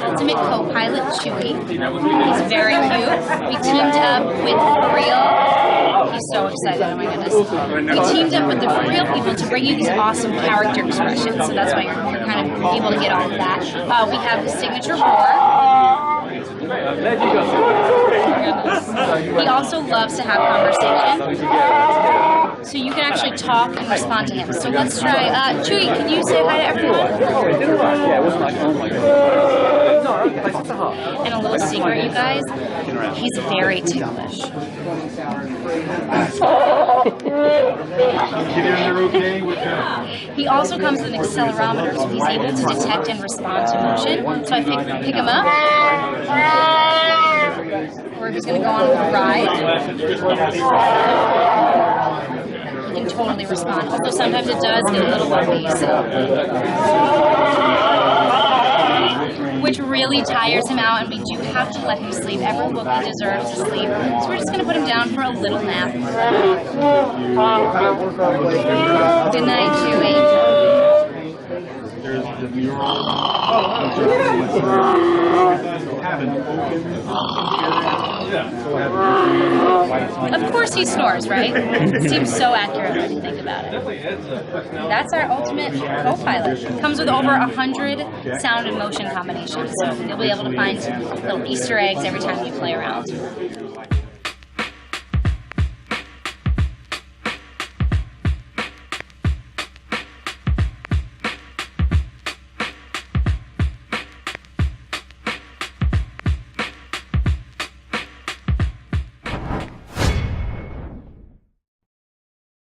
ultimate co-pilot, Chewie. He's very cute. We teamed up with Real. He's so excited, oh my goodness. We teamed up with the Real people to bring you these awesome character expressions, so that's why you're kind of able to get all of that. We have his signature roar. He also loves to have conversation, so you can actually talk and respond to him. So let's try, Chewie, can you say hi to everyone? And a little secret, you guys, he's very ticklish. He also comes with an accelerometer, so he's able to detect and respond to motion. So I pick him up, or he's going to go on a ride. He can totally respond, although sometimes it does get a little bumpy, which really tires him out, and we do have to let him sleep. Every Wookiee deserves to sleep, so we're just going to put him down for a little nap. Good night, Chewie. Of course he snores, right? It seems so accurate when you think about it. That's our ultimate co-pilot. Comes with over 100 sound and motion combinations, so you'll be able to find little Easter eggs every time you play around.